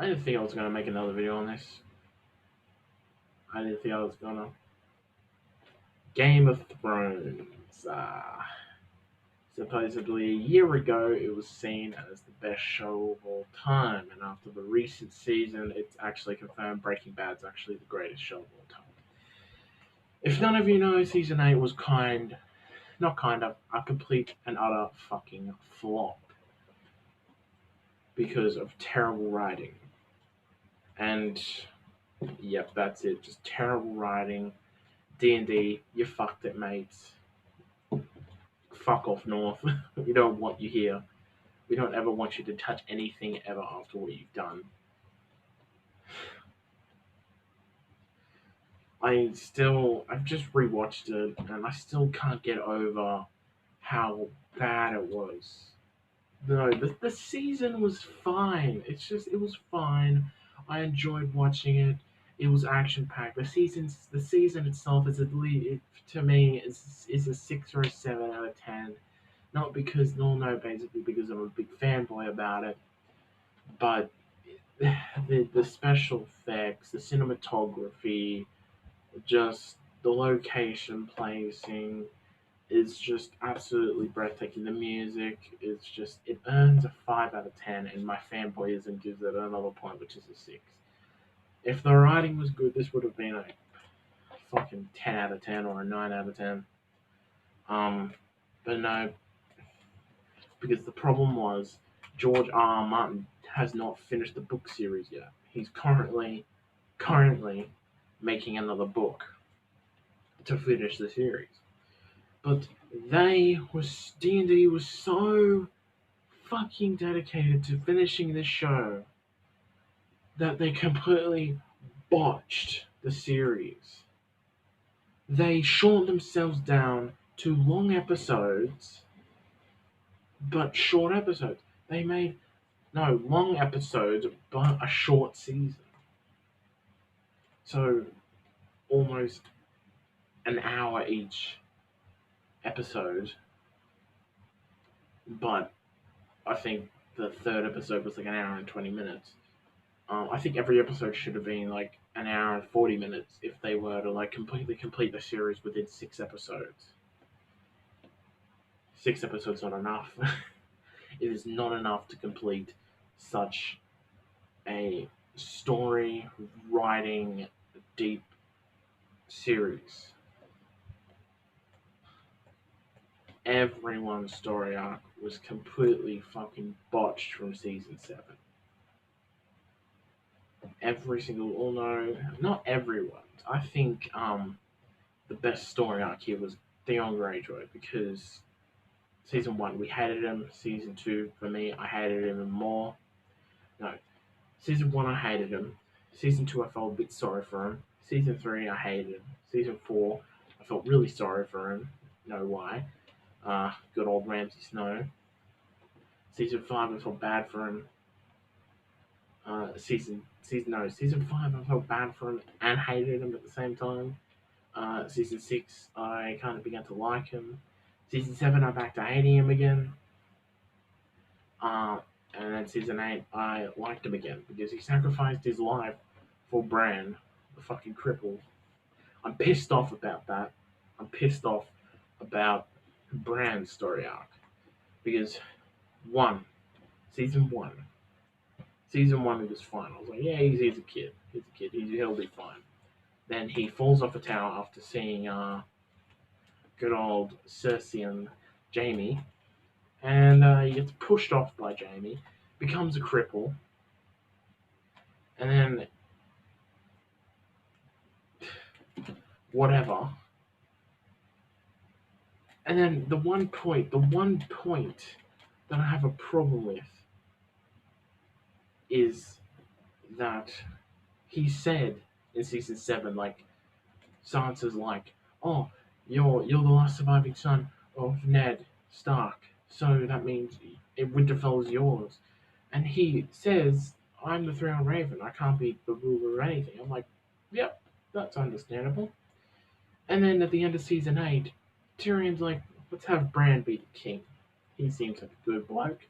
I didn't think I was gonna make another video on this. I didn't think I was gonna. Game of Thrones. Supposedly a year ago, it was seen as the best show of all time, and after the recent season, it's actually confirmed Breaking Bad's actually the greatest show of all time. If none of you know, season 8 was not kind of, a complete and utter fucking flop because of terrible writing. And yep, that's it. Just terrible writing. D&D, you fucked it, mates. Fuck off, North. We don't want you here. We don't ever want you to touch anything ever after what you've done. I've just rewatched it, and I still can't get over how bad it was. No, the season was fine. It was fine. I enjoyed watching it. It was action packed. The season itself is at least to me is a 6 or a 7 out of 10. Not because no, basically because I'm a big fanboy about it, but the special effects, the cinematography, just the location placing is just absolutely breathtaking. The music is just it earns a 5 out of 10, and my fanboyism gives it another point, which is a 6. If the writing was good, this would have been a fucking 10 out of 10 or a 9 out of 10. But no, because the problem was George R. R. Martin has not finished the book series yet. He's currently making another book to finish the series. But D&D was so fucking dedicated to finishing this show that they completely botched the series. They shortened themselves down to long episodes, but short episodes. They made no long episodes, but a short season. So almost an hour each episode, but I think the third episode was like an hour and 20 minutes. I think every episode should have been like an hour and 40 minutes if they were to like completely complete the series within 6 episodes. 6 episodes not enough. It is not enough to complete such a story writing deep series. Everyone's story arc was completely fucking botched from season 7. Every single, oh no, not everyone. I think the best story arc here was Theon Greyjoy because season 1 we hated him. Season 2 for me I hated him even more. No, season 1 I hated him. Season 2 I felt a bit sorry for him. Season 3 I hated him. Season 4 I felt really sorry for him. Know why? Good old Ramsay Snow. Season 5 I felt bad for him. Season 5 I felt bad for him and hated him at the same time. Season 6 I kind of began to like him. Season 7 I back to hating him again. And then season 8 I liked him again because he sacrificed his life for Bran, the fucking cripple. I'm pissed off about that. I'm pissed off about Bran's story arc because one, season one, season one it was fine. I was like, yeah, he's a kid. He'll be fine. Then he falls off a tower after seeing good old Cersei and Jamie, and he gets pushed off by Jamie, becomes a cripple, and then whatever. And then the one point that I have a problem with is that he said in season 7, like Sansa's like, "Oh, you're the last surviving son of Ned Stark, so that means Winterfell is yours." And he says, "I'm the Three-Eyed Raven. I can't be the ruler or anything." I'm like, "Yep, that's understandable." And then at the end of season 8, Tyrion's like, "Let's have Bran be the king. He seems like a good bloke."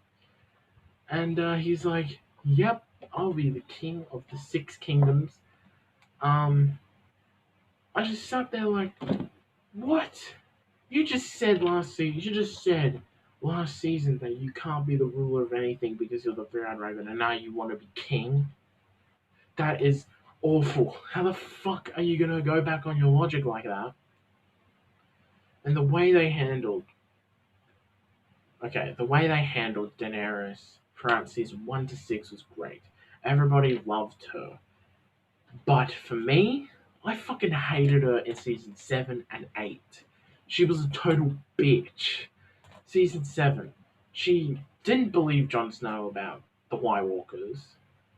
And he's like, "Yep, I'll be the king of the six kingdoms. Um, I just sat there like, what? You just said last season. You just said last season that you can't be the ruler of anything because you're the third dragon, and now you want to be king. That is awful. How the fuck are you gonna go back on your logic like that? And the way they handled, okay, the way they handled Daenerys throughout season 1 to 6 was great. Everybody loved her. But for me, I fucking hated her in season 7 and 8. She was a total bitch. Season 7, she didn't believe Jon Snow about the White Walkers,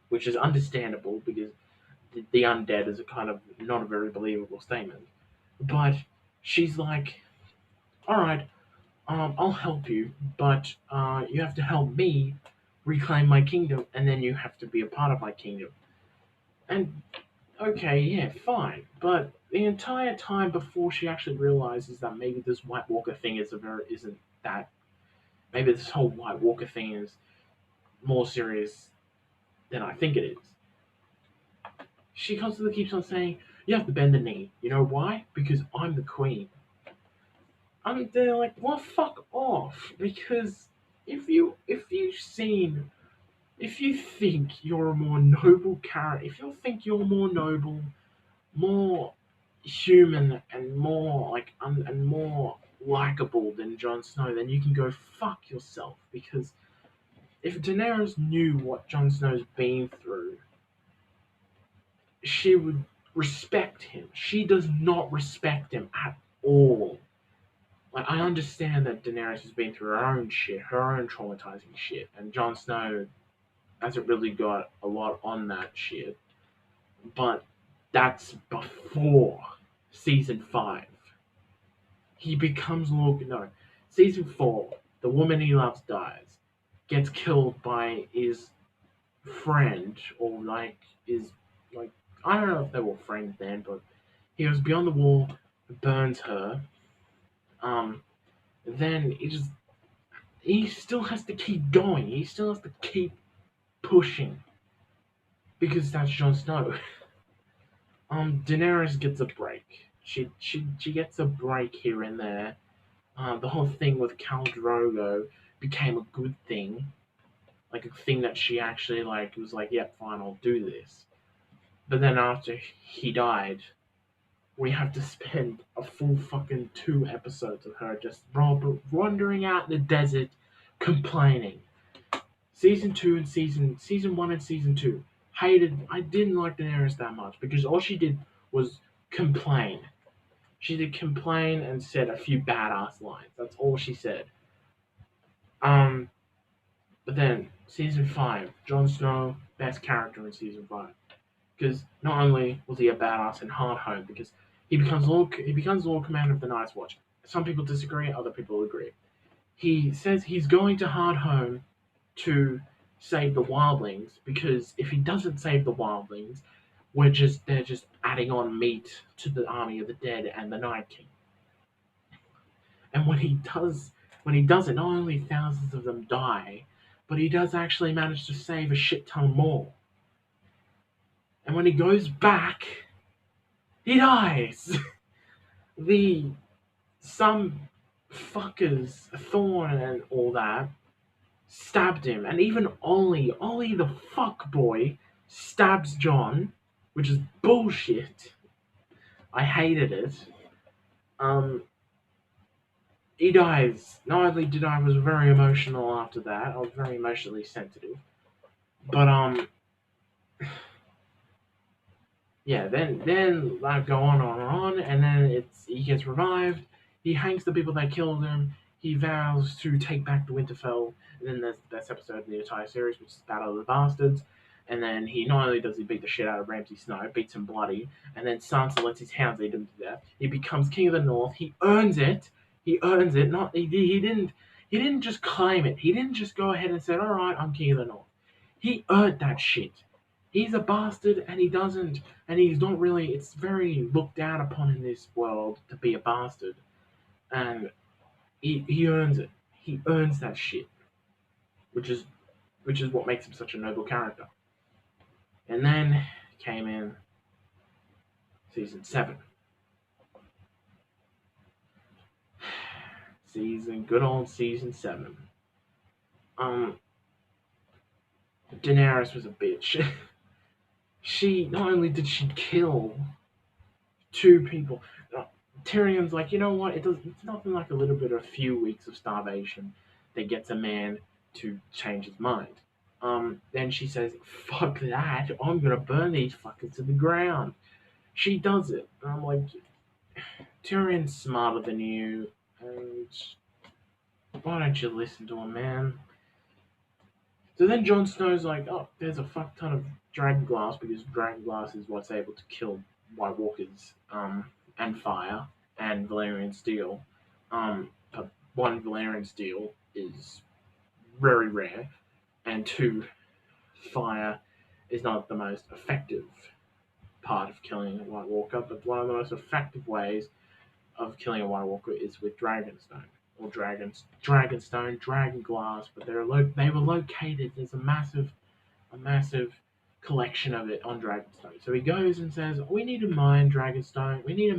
which is understandable because the undead is a kind of not a very believable statement. But she's like, alright, I'll help you, but you have to help me reclaim my kingdom, and then you have to be a part of my kingdom. And okay, yeah, fine. But the entire time before she actually realizes that maybe this White Walker thing isn't that. Maybe this whole White Walker thing is more serious than I think it is. She constantly keeps on saying, "You have to bend the knee." You know why? Because I'm the queen. I'm there like, well, fuck off. Because if you think you're a more noble character, if you think you're more noble, more human and more and more likable than Jon Snow, then you can go fuck yourself. Because if Daenerys knew what Jon Snow's been through, she would respect him. She does not respect him at all. Like I understand that Daenerys has been through her own shit, her own traumatizing shit, and Jon Snow hasn't really got a lot on that shit. But that's before season 5. He becomes Lord. No, season 4. The woman he loves dies, gets killed by his friend, or like is like I don't know if they were friends then, but he was beyond the wall, burns her. Um, then he still has to keep going. He still has to keep pushing because that's Jon Snow. Daenerys gets a break. She gets a break here and there. The whole thing with Khal Drogo became a good thing, like a thing that she actually like was like, yep, fine, I'll do this. But then after he died, we have to spend a full fucking 2 episodes of her just wandering out in the desert, complaining. Season 1 and season 2 hated. I didn't like Daenerys that much because all she did was complain. She did complain and said a few badass lines. That's all she said. Um, but then season 5, Jon Snow, best character in season 5, because not only was he a badass in Hardhome, because he becomes Lord Commander of the Night's Watch. Some people disagree, other people agree. He says he's going to Hardhome to save the wildlings because if he doesn't save the wildlings, they're just adding on meat to the army of the dead and the Night King. And when he does it, not only thousands of them die, but he does actually manage to save a shit ton more. And when he goes back, he dies. the some fuckers, Thorn and all that, stabbed him, and even Ollie the fuck boy, stabs John, which is bullshit. I hated it. Um, he dies. Not only did I was very emotional after that, I was very emotionally sensitive. But yeah, then like go on, and then he gets revived. He hangs the people that killed him. He vows to take back the Winterfell, and then there's the best episode in the entire series, which is Battle of the Bastards. And then he not only does he beat the shit out of Ramsay Snow, beats him bloody, and then Sansa lets his hounds eat him to death. He becomes King of the North. He earns it. He earns it. Not he didn't just claim it. He didn't just go ahead and say, "All right, I'm King of the North." He earned that shit. He's a bastard, and he doesn't, and he's not really. It's very looked down upon in this world to be a bastard, and he earns it. He earns that shit, which is which is what makes him such a noble character. And then came in season 7. Good old season 7. Um, Daenerys was a bitch. She not only did she kill two people. Uh, Tyrion's like, you know what? It's nothing like a little bit, a few weeks of starvation that gets a man to change his mind. Then she says, "Fuck that! I'm gonna burn these fuckers to the ground." She does it, and I'm like, Tyrion's smarter than you, and why don't you listen to him, man? So then Jon Snow's like, oh, there's a fuck ton of dragon glass because dragon glass is what's able to kill White Walkers, and fire and Valerian steel. But one, Valerian steel is very rare, and two, fire is not the most effective part of killing a White Walker, but one of the most effective ways of killing a White Walker is with Dragonstone or Dragonstone, Dragon Glass. But they were located. There's a massive collection of it on Dragonstone. So he goes and says, "We need to mine Dragonstone. We need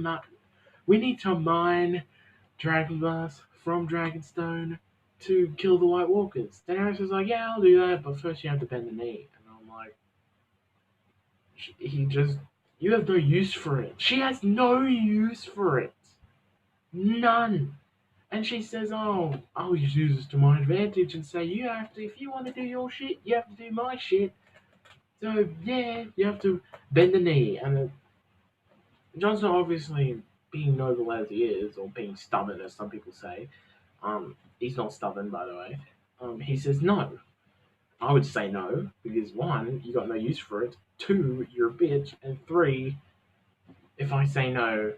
to mine Dragonglass from Dragonstone to kill the White Walkers." Daenerys is like, "Yeah, I'll do that, but first you have to bend the knee." And I'm like, he just, you have no use for it. She has no use for it, none. And she says, "Oh, I'll just use this to my advantage and say you have to, if you want to do your shit, you have to do my shit. So yeah, you have to bend the knee." And Jon Snow, obviously being noble as he is, or being stubborn as some people say, he's not stubborn by the way. He says no. I would say no because one, you got no use for it. Two, you're a bitch, and three, if I say no,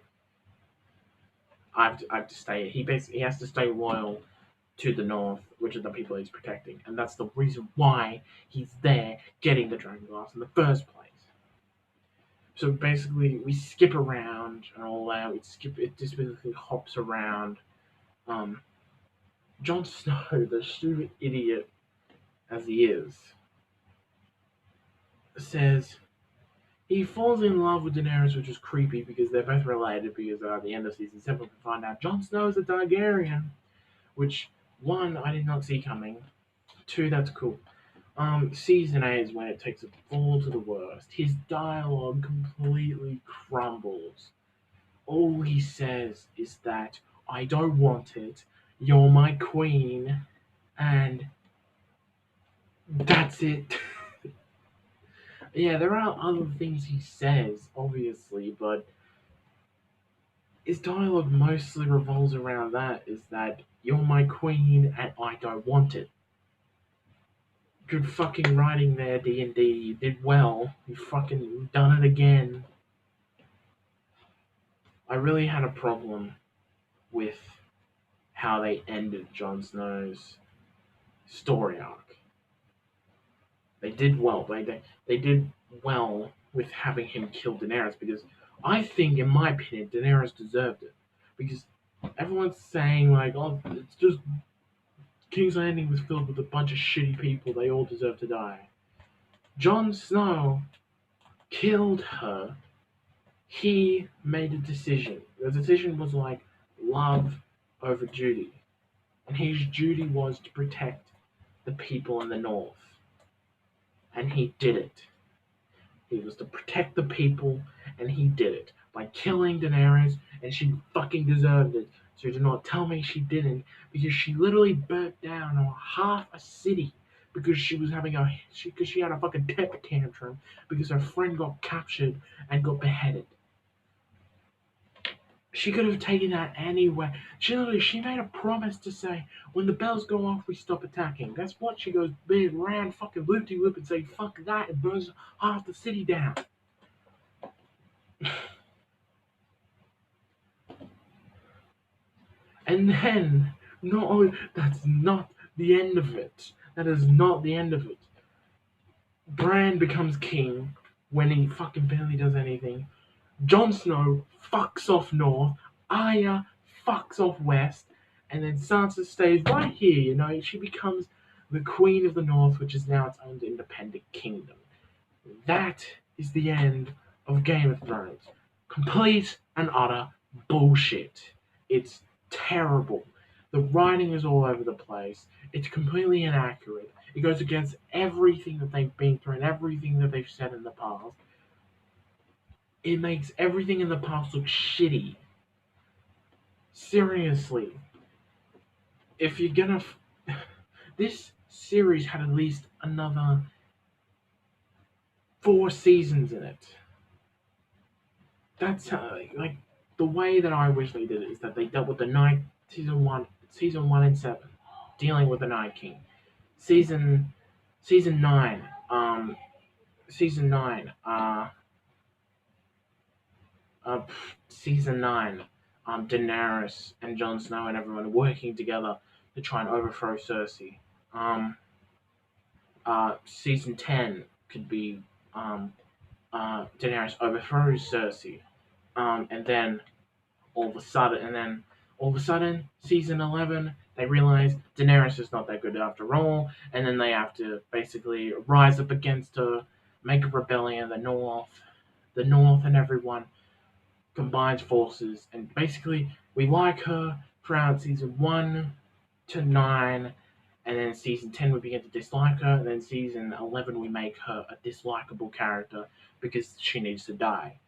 I have to stay. He has to stay loyal to the north, which are the people he's protecting, and that's the reason why he's there getting the dragon glass in the first place. So basically, we skip around and all that. It just basically hops around. Um, Jon Snow, the stupid idiot as he is, says he falls in love with Daenerys, which is creepy because they're both related. Because at the end of season 7, we find out Jon Snow is a Targaryen, which one I did not see coming. Two, that's cool. Season 8 is when it takes a fall to the worst. His dialogue completely crumbles. All he says is that I don't want it, you're my queen, and that's it. Yeah, there are other things he says, obviously, but his dialogue mostly revolves around that is that you're my queen and I don't want it. Good fucking writing there, D&D. You did well. You fucking done it again. I really had a problem with how they ended Jon Snow's story arc. They did well. They did well with having him kill Daenerys because I think, in my opinion, Daenerys deserved it. Because everyone's saying like, oh, it's just King's Landing was filled with a bunch of shitty people. They all deserve to die. Jon Snow killed her. He made a decision. The decision was like love over duty, and his duty was to protect the people in the north, and he did it. He was to protect the people, and he did it by killing Daenerys, and she fucking deserved it. So do not tell me she didn't, because she literally burnt down half a city because she was having because she had a fucking temper tantrum because her friend got captured and got beheaded. She could have taken that anyway. She made a promise to say, when the bells go off, we stop attacking. That's what she goes big, round, fucking loop-de-loop and say, fuck that, and burns half the city down. And then, not only, that's not the end of it. That is not the end of it. Bran becomes king when he fucking barely does anything. Jon Snow fucks off north. Arya fucks off west. And then Sansa stays right here, She becomes the Queen of the North, which is now its own independent kingdom. That is the end of Game of Thrones. Complete and utter bullshit. It's terrible. The writing is all over the place. It's completely inaccurate. It goes against everything that they've been through and everything that they've said in the past. It makes everything in the past look shitty. Seriously, if you're gonna. This series had at least another 4 seasons in it. That's how, like, the way that I wish they did it is that they dealt with the night season 1 and 7, dealing with the Night King. Season season 9, season 9, uh, season 9, Daenerys and Jon Snow and everyone working together to try and overthrow Cersei. Um, Season 10 could be Daenerys overthrows Cersei, and then all of a sudden, season 11, they realize Daenerys is not that good after all, and then they have to basically rise up against her, make a rebellion. The North, and everyone combines forces, and basically we like her throughout season 1 to 9, and then season 10 we begin to dislike her, and then season 11 we make her a dislikable character because she needs to die,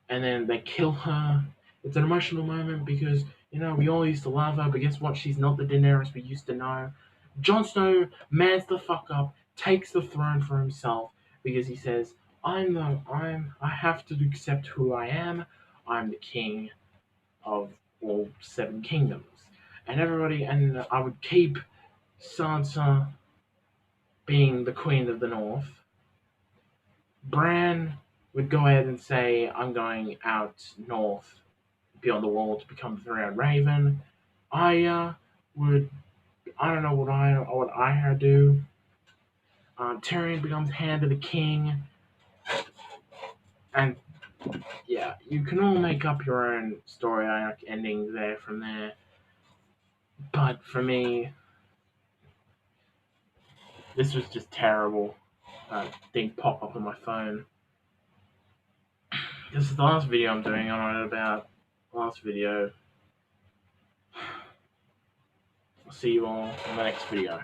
and then they kill her. It's an emotional moment because we all used to love her, but guess what? She's not the Daenerys we used to know. Jon Snow mans the fuck up, takes the throne for himself because he says, I have to accept who I am. I'm the king of all 7 kingdoms." And I would keep Sansa being the queen of the North. Bran would go ahead and say, "I'm going out north beyond the wall to become the Three-Eyed Raven." Arya would, I don't know what I do. Tyrion becomes Hand of the King, and yeah, you can all make up your own story arc endings there from there. But for me, this was just terrible. Thing pop up on my phone. This is the last video I'm doing on it about. Last video. I'll see you all in the next video.